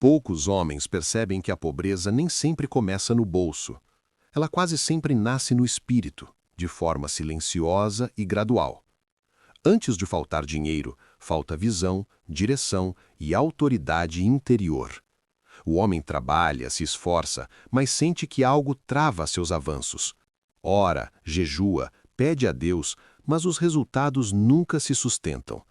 Poucos homens percebem que a pobreza nem sempre começa no bolso. Ela quase sempre nasce no espírito, de forma silenciosa e gradual. Antes de faltar dinheiro, falta visão, direção e autoridade interior. O homem trabalha, se esforça, mas sente que algo trava seus avanços. Ora, jejua, pede a Deus, mas os resultados nunca se sustentam.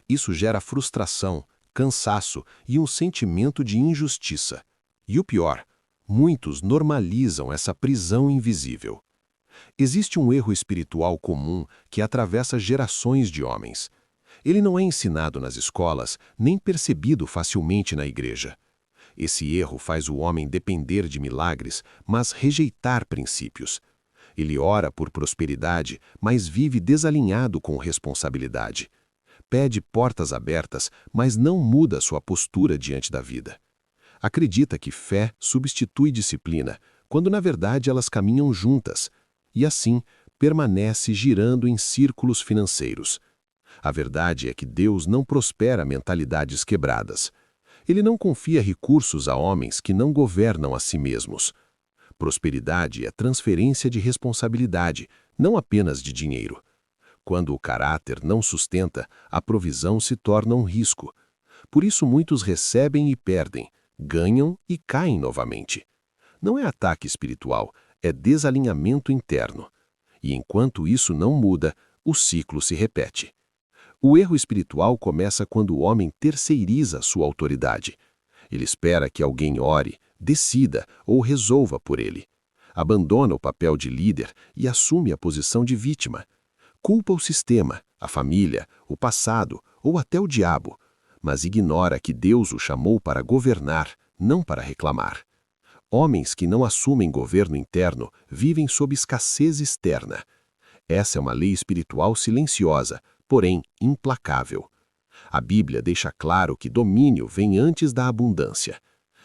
Isso gera frustração, cansaço e um sentimento de injustiça. E o pior, muitos normalizam essa prisão invisível. Existe um erro espiritual comum que atravessa gerações de homens. Ele não é ensinado nas escolas, nem percebido facilmente na igreja. Esse erro faz o homem depender de milagres, mas rejeitar princípios. Ele ora por prosperidade, mas vive desalinhado com responsabilidade. Pede portas abertas, mas não muda sua postura diante da vida. Acredita que fé substitui disciplina, quando na verdade elas caminham juntas, e assim permanece girando em círculos financeiros. A verdade é que Deus não prospera mentalidades quebradas. Ele não confia recursos a homens que não governam a si mesmos. Prosperidade é transferência de responsabilidade, não apenas de dinheiro. Quando o caráter não sustenta, a provisão se torna um risco. Por isso muitos recebem e perdem, ganham e caem novamente. Não é ataque espiritual, é desalinhamento interno. E enquanto isso não muda, o ciclo se repete. O erro espiritual começa quando o homem terceiriza sua autoridade. Ele espera que alguém ore, decida ou resolva por ele. Abandona o papel de líder e assume a posição de vítima. Culpa o sistema, a família, o passado ou até o diabo, mas ignora que Deus o chamou para governar, não para reclamar. Homens que não assumem governo interno vivem sob escassez externa. Essa é uma lei espiritual silenciosa, porém implacável. A Bíblia deixa claro que domínio vem antes da abundância.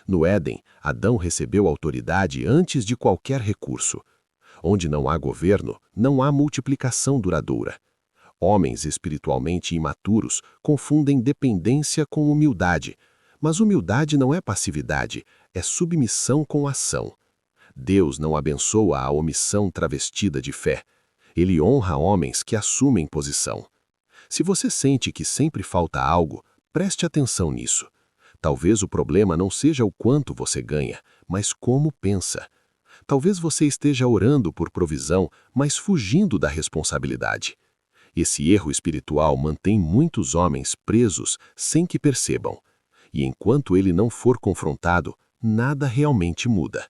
No Éden, Adão recebeu autoridade antes de qualquer recurso. Onde não há governo, não há multiplicação duradoura. Homens espiritualmente imaturos confundem dependência com humildade, mas humildade não é passividade, é submissão com ação. Deus não abençoa a omissão travestida de fé. Ele honra homens que assumem posição. Se você sente que sempre falta algo, preste atenção nisso. Talvez o problema não seja o quanto você ganha, mas como pensa. Talvez você esteja orando por provisão, mas fugindo da responsabilidade. Esse erro espiritual mantém muitos homens presos sem que percebam. E enquanto ele não for confrontado, nada realmente muda.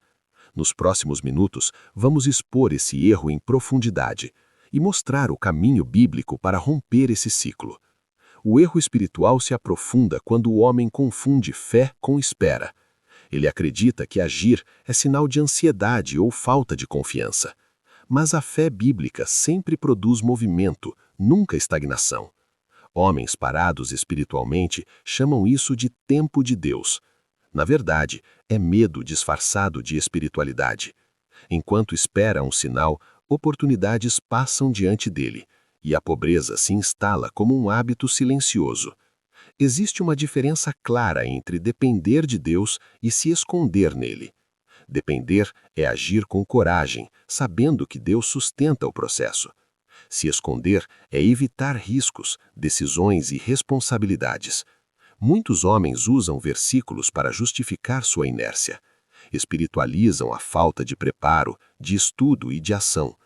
Nos próximos minutos, vamos expor esse erro em profundidade e mostrar o caminho bíblico para romper esse ciclo. O erro espiritual se aprofunda quando o homem confunde fé com espera. Ele acredita que agir é sinal de ansiedade ou falta de confiança. Mas a fé bíblica sempre produz movimento, nunca estagnação. Homens parados espiritualmente chamam isso de tempo de Deus. Na verdade, é medo disfarçado de espiritualidade. Enquanto espera um sinal, oportunidades passam diante dele, e a pobreza se instala como um hábito silencioso. Existe uma diferença clara entre depender de Deus e se esconder nele. Depender é agir com coragem, sabendo que Deus sustenta o processo. Se esconder é evitar riscos, decisões e responsabilidades. Muitos homens usam versículos para justificar sua inércia. Espiritualizam a falta de preparo, de estudo e de ação.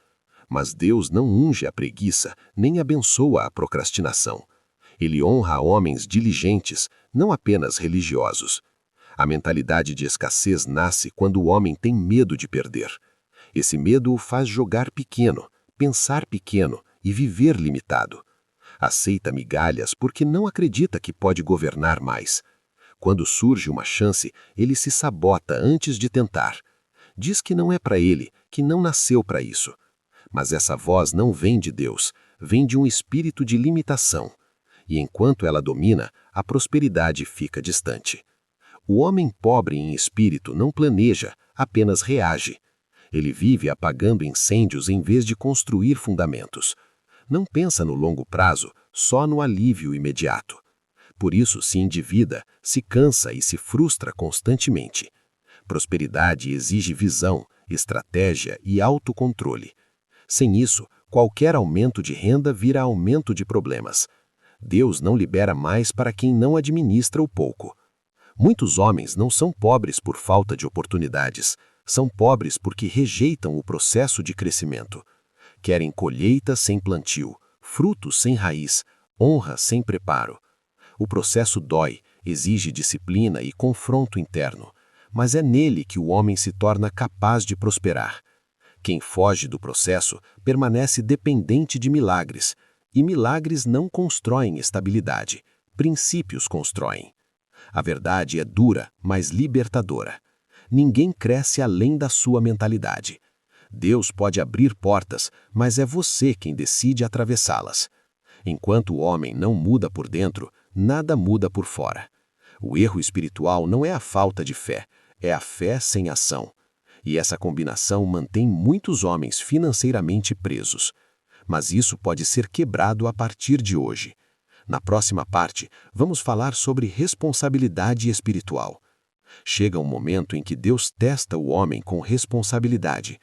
Mas Deus não unge a preguiça, nem abençoa a procrastinação. Ele honra homens diligentes, não apenas religiosos. A mentalidade de escassez nasce quando o homem tem medo de perder. Esse medo o faz jogar pequeno, pensar pequeno e viver limitado. Aceita migalhas porque não acredita que pode governar mais. Quando surge uma chance, ele se sabota antes de tentar. Diz que não é para ele, que não nasceu para isso. Mas essa voz não vem de Deus, vem de um espírito de limitação. E enquanto ela domina, a prosperidade fica distante. O homem pobre em espírito não planeja, apenas reage. Ele vive apagando incêndios em vez de construir fundamentos. Não pensa no longo prazo, só no alívio imediato. Por isso se endivida, se cansa e se frustra constantemente. Prosperidade exige visão, estratégia e autocontrole. Sem isso, qualquer aumento de renda vira aumento de problemas. Deus não libera mais para quem não administra o pouco. Muitos homens não são pobres por falta de oportunidades, são pobres porque rejeitam o processo de crescimento. Querem colheita sem plantio, frutos sem raiz, honra sem preparo. O processo dói, exige disciplina e confronto interno, mas é nele que o homem se torna capaz de prosperar. Quem foge do processo permanece dependente de milagres, e milagres não constroem estabilidade, princípios constroem. A verdade é dura, mas libertadora. Ninguém cresce além da sua mentalidade. Deus pode abrir portas, mas é você quem decide atravessá-las. Enquanto o homem não muda por dentro, nada muda por fora. O erro espiritual não é a falta de fé, é a fé sem ação. E essa combinação mantém muitos homens financeiramente presos. Mas isso pode ser quebrado a partir de hoje. Na próxima parte, vamos falar sobre responsabilidade espiritual. Chega um momento em que Deus testa o homem com responsabilidade.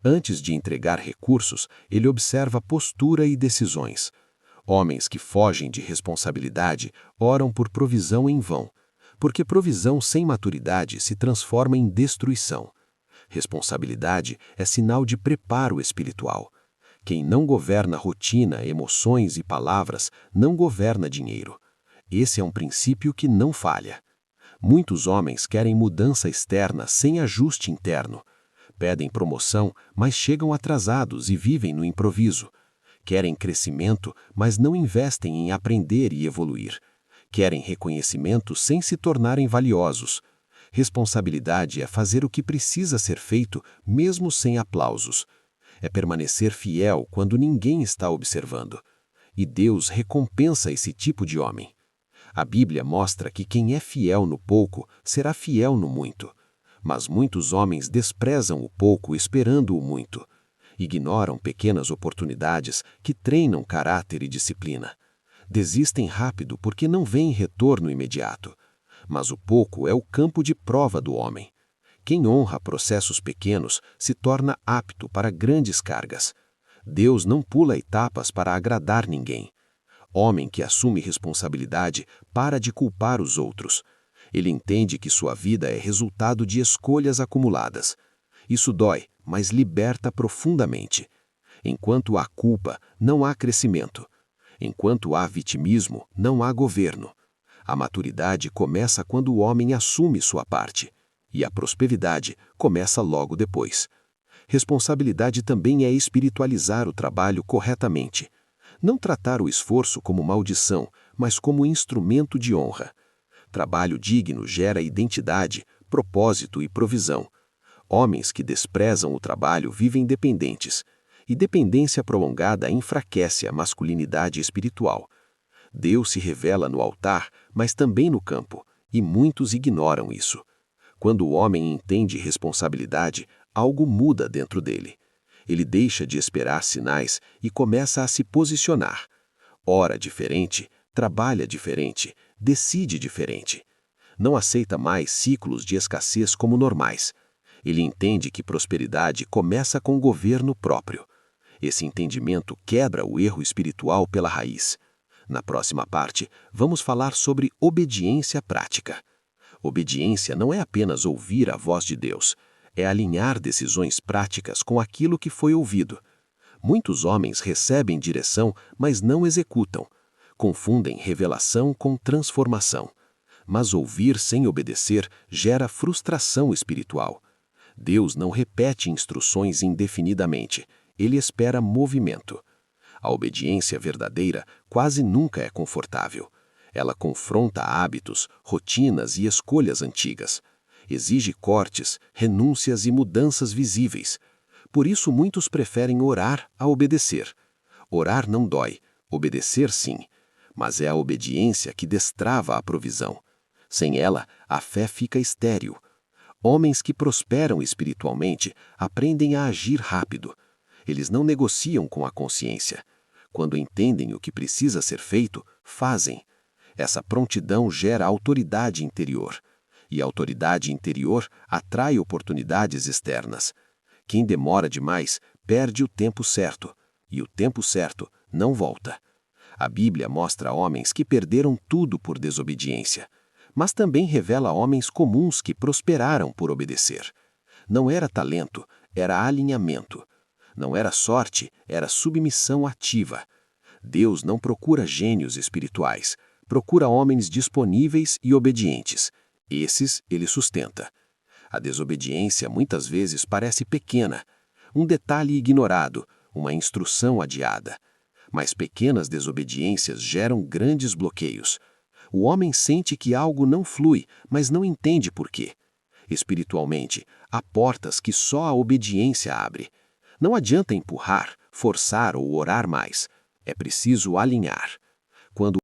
Antes de entregar recursos, ele observa postura e decisões. Homens que fogem de responsabilidade oram por provisão em vão, porque provisão sem maturidade se transforma em destruição. Responsabilidade é sinal de preparo espiritual. Quem não governa rotina, emoções e palavras, não governa dinheiro. Esse é um princípio que não falha. Muitos homens querem mudança externa sem ajuste interno. Pedem promoção, mas chegam atrasados e vivem no improviso. Querem crescimento, mas não investem em aprender e evoluir. Querem reconhecimento sem se tornarem valiosos. Responsabilidade é fazer o que precisa ser feito, mesmo sem aplausos. É permanecer fiel quando ninguém está observando. E Deus recompensa esse tipo de homem. A Bíblia mostra que quem é fiel no pouco será fiel no muito. Mas muitos homens desprezam o pouco esperando o muito. Ignoram pequenas oportunidades que treinam caráter e disciplina. Desistem rápido porque não veem retorno imediato. Mas o pouco é o campo de prova do homem. Quem honra processos pequenos se torna apto para grandes cargas. Deus não pula etapas para agradar ninguém. Homem que assume responsabilidade para de culpar os outros. Ele entende que sua vida é resultado de escolhas acumuladas. Isso dói, mas liberta profundamente. Enquanto há culpa, não há crescimento. Enquanto há vitimismo, não há governo. A maturidade começa quando o homem assume sua parte. E a prosperidade começa logo depois. Responsabilidade também é espiritualizar o trabalho corretamente. Não tratar o esforço como maldição, mas como instrumento de honra. Trabalho digno gera identidade, propósito e provisão. Homens que desprezam o trabalho vivem dependentes. E dependência prolongada enfraquece a masculinidade espiritual. Deus se revela no altar, mas também no campo, e muitos ignoram isso. Quando o homem entende responsabilidade, algo muda dentro dele. Ele deixa de esperar sinais e começa a se posicionar. Ora diferente, trabalha diferente, decide diferente. Não aceita mais ciclos de escassez como normais. Ele entende que prosperidade começa com governo próprio. Esse entendimento quebra o erro espiritual pela raiz. Na próxima parte, vamos falar sobre obediência prática. Obediência não é apenas ouvir a voz de Deus, é alinhar decisões práticas com aquilo que foi ouvido. Muitos homens recebem direção, mas não executam. Confundem revelação com transformação. Mas ouvir sem obedecer gera frustração espiritual. Deus não repete instruções indefinidamente, ele espera movimento. A obediência verdadeira quase nunca é confortável. Ela confronta hábitos, rotinas e escolhas antigas. Exige cortes, renúncias e mudanças visíveis. Por isso muitos preferem orar a obedecer. Orar não dói, obedecer sim. Mas é a obediência que destrava a provisão. Sem ela, a fé fica estéril. Homens que prosperam espiritualmente aprendem a agir rápido. Eles não negociam com a consciência. Quando entendem o que precisa ser feito, fazem. Essa prontidão gera autoridade interior. E a autoridade interior atrai oportunidades externas. Quem demora demais perde o tempo certo, e o tempo certo não volta. A Bíblia mostra homens que perderam tudo por desobediência, mas também revela homens comuns que prosperaram por obedecer. Não era talento, era alinhamento. Não era sorte, era submissão ativa. Deus não procura gênios espirituais, procura homens disponíveis e obedientes. Esses ele sustenta. A desobediência muitas vezes parece pequena, um detalhe ignorado, uma instrução adiada. Mas pequenas desobediências geram grandes bloqueios. O homem sente que algo não flui, mas não entende por quê. Espiritualmente, há portas que só a obediência abre. Não adianta empurrar, forçar ou orar mais. É preciso alinhar. Quando